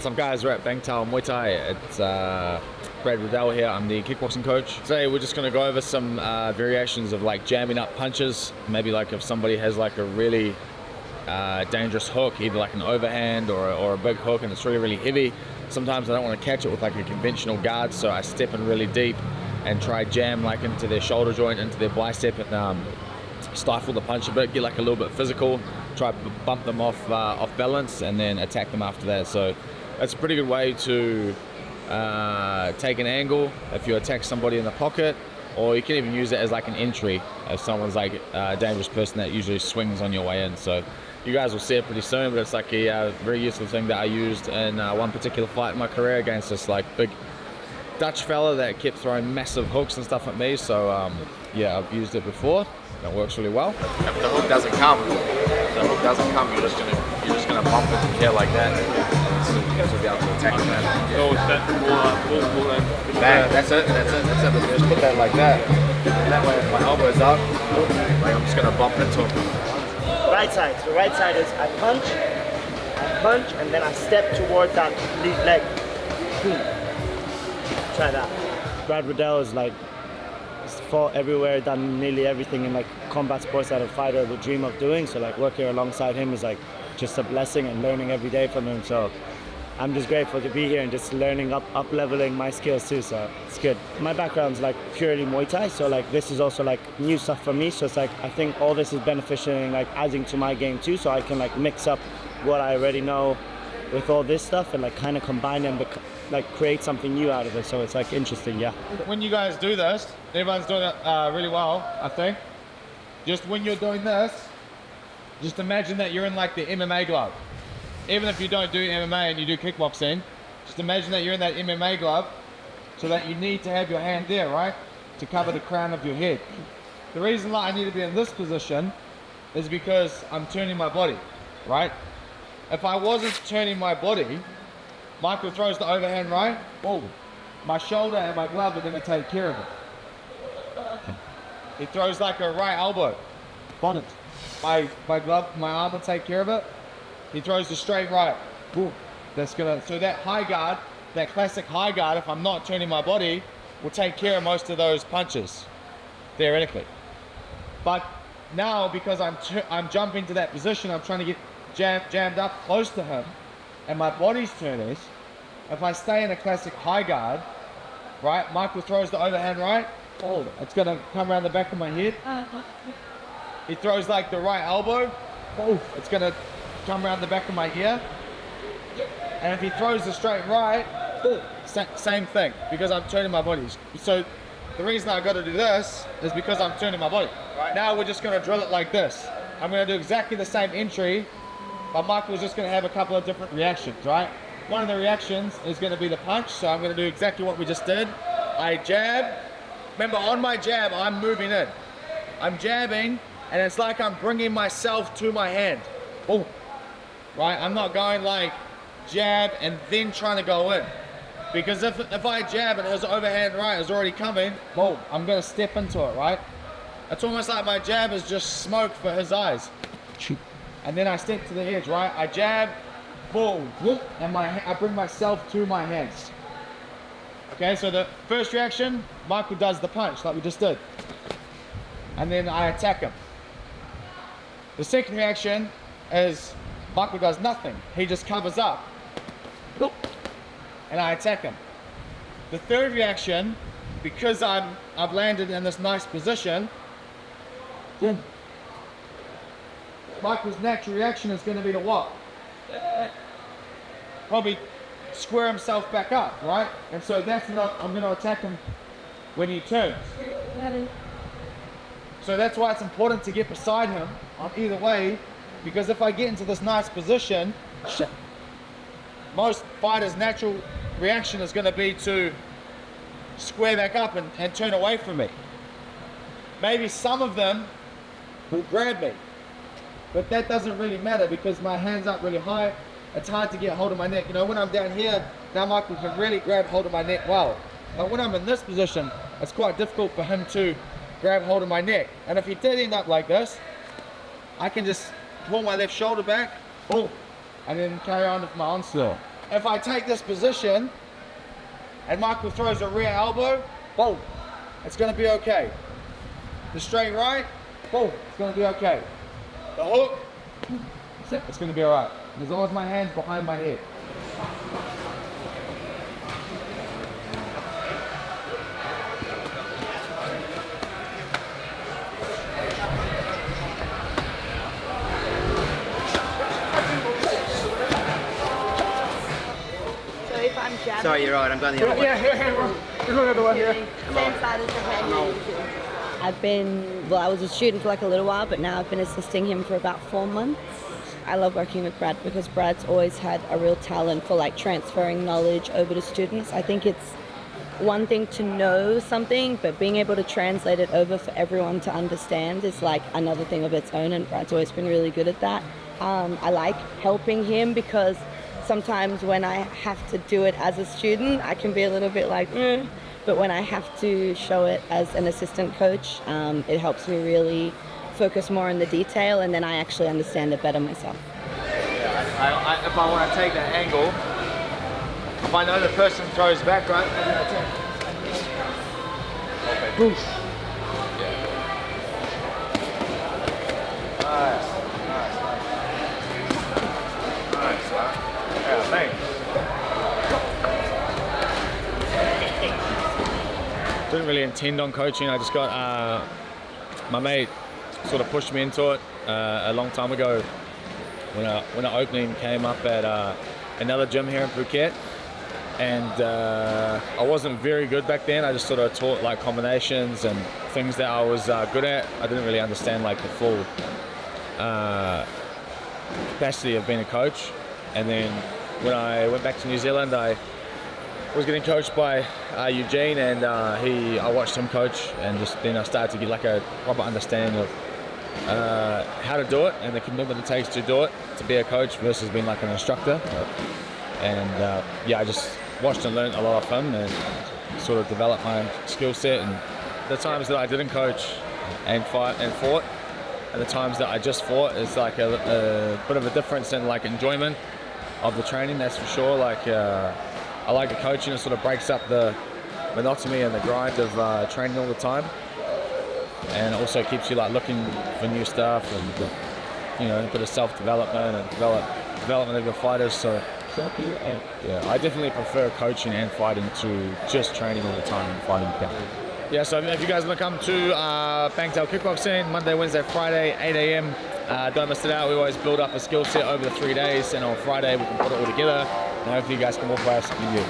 What's up guys, we're at Bangtao Muay Thai. It's Riddell here, I'm the kickboxing coach. Today we're just going to go over some variations of like jamming up punches. Maybe like if somebody has like a really dangerous hook, either like an overhand or a big hook and it's really heavy. Sometimes I don't want to catch it with like a conventional guard, so I step in really deep and try jam like into their shoulder joint, into their bicep, and stifle the punch a bit, get like a little bit physical, try to bump them off balance and then attack them after that. So that's a pretty good way to take an angle if you attack somebody in the pocket, or you can even use it as like an entry if someone's like a dangerous person that usually swings on your way in. So you guys will see it pretty soon, but it's like a very useful thing that I used in one particular fight in my career against this like big Dutch fella that kept throwing massive hooks and stuff at me. So yeah, I've used it before. It works really well. If the hook doesn't come, you're just gonna bump it here like that, and so you guys will be able to attack that. So step full That's it. Just put that like that. And that way, if my elbow's up, like I'm just gonna bump into him. Right side. So right side is I punch, and then I step towards that lead leg. Try that. Riddell is like, he's fought everywhere, done nearly everything in like combat sports that a fighter would dream of doing. So like working alongside him is like just a blessing, and learning every day from him. So I'm just grateful to be here and just learning up leveling my skills too. So it's good. My background's like purely Muay Thai, so like this is also like new stuff for me. So it's like I think all this is beneficial and like adding to my game too. So I can like mix up what I already know with all this stuff and like kind of combine them, like create something new out of it. So it's like interesting, yeah. When you guys do this, everyone's doing it really well, I think. Just when you're doing this, just imagine that you're in like the MMA glove. Even if you don't do MMA and you do kickboxing, just imagine that you're in that MMA glove, so that you need to have your hand there, right? To cover the crown of your head. The reason why I need to be in this position is because I'm turning my body, right? If I wasn't turning my body, Michael throws the overhand right, boom. My shoulder and my glove are going to take care of it. He throws like a right elbow, bonnet. My glove, my arm will take care of it. He throws the straight right, boom. That's gonna, so that high guard, that classic high guard, if I'm not turning my body, will take care of most of those punches, theoretically. But now, because I'm jumping to that position, I'm trying to get jammed up close to him, and my body's turning. If I stay in a classic high guard, right, Michael throws the overhand right, oh, it's gonna come around the back of my head. He throws like the right elbow, oh, it's gonna come around the back of my ear. And if he throws the straight right, same thing, because I'm turning my body. So the reason I got to do this is because I'm turning my body. Right. Now we're just gonna drill it like this. I'm gonna do exactly the same entry, but Michael's just going to have a couple of different reactions, right? One of the reactions is going to be the punch, so I'm going to do exactly what we just did. I jab. Remember, on my jab, I'm moving in. I'm jabbing, and it's like I'm bringing myself to my hand. Boom. Right? I'm not going like jab and then trying to go in. Because if I jab and his overhand right is already coming, boom, I'm going to step into it, right? It's almost like my jab is just smoke for his eyes. And then I step to the edge, right? I jab, boom, whoop, and I bring myself to my hands. Okay, so the first reaction, Michael does the punch like we just did. And then I attack him. The second reaction is Michael does nothing. He just covers up. And I attack him. The third reaction, because I've landed in this nice position, Michael's natural reaction is going to be to what? Probably square himself back up, right? And so that's not, I'm going to attack him when he turns. So that's why it's important to get beside him on either way, because if I get into this nice position, most fighters' natural reaction is going to be to square back up and turn away from me. Maybe some of them will grab me. But that doesn't really matter because my hand's up really high. It's hard to get hold of my neck. You know, when I'm down here, now Michael can really grab hold of my neck well. But when I'm in this position, it's quite difficult for him to grab hold of my neck. And if he did end up like this, I can just pull my left shoulder back, boom, and then carry on with my onslaught. if I take this position and Michael throws a rear elbow, boom, it's gonna be okay. The straight right, boom, it's gonna be okay. The hook, it's gonna be all right. As long as my hand's behind my head. So if I'm jabbing, Sorry, you're right. I'm going the other way. You're going the other way here. same side as the hand. I was a student for like a little while, but now I've been assisting him for about 4 months. I love working with Brad because Brad's always had a real talent for like transferring knowledge over to students. I think it's one thing to know something, but being able to translate it over for everyone to understand is like another thing of its own, and Brad's always been really good at that. I like helping him because sometimes when I have to do it as a student, I can be a little bit like, but when I have to show it as an assistant coach, it helps me really focus more on the detail, and then I actually understand it better myself. Yeah, if I want to take that angle, if I know the person throws back, right? Okay. Boosh. Yeah. Nice, man. Yeah, thanks. Didn't really intend on coaching. I just got my mate sort of pushed me into it a long time ago when an opening came up at another gym here in Phuket, and I wasn't very good back then. I just sort of taught like combinations and things that I was good at. I didn't really understand like the full capacity of being a coach. And then when I went back to New Zealand, I was getting coached by Eugene, and I watched him coach, and just then I started to get like a proper understanding of how to do it and the commitment it takes to do it, to be a coach versus being like an instructor. And yeah, I just watched and learned a lot of him and sort of developed my skill set. And the times that I didn't coach and fought, and the times that I just fought, it's like a bit of a difference in like enjoyment of the training, that's for sure. Like I like the coaching. It sort of breaks up the monotony and the grind of training all the time, and also keeps you like looking for new stuff and, you know, a bit of self-development and development of your fighters. So yeah, I definitely prefer coaching and fighting to just training all the time and fighting. Yeah, so if you guys want to come to Bangtao Kickboxing, Monday, Wednesday, Friday, 8 a.m. Don't miss it out. We always build up a skill set over the 3 days, and on Friday we can put it all together. And hopefully you guys can walk by us something new.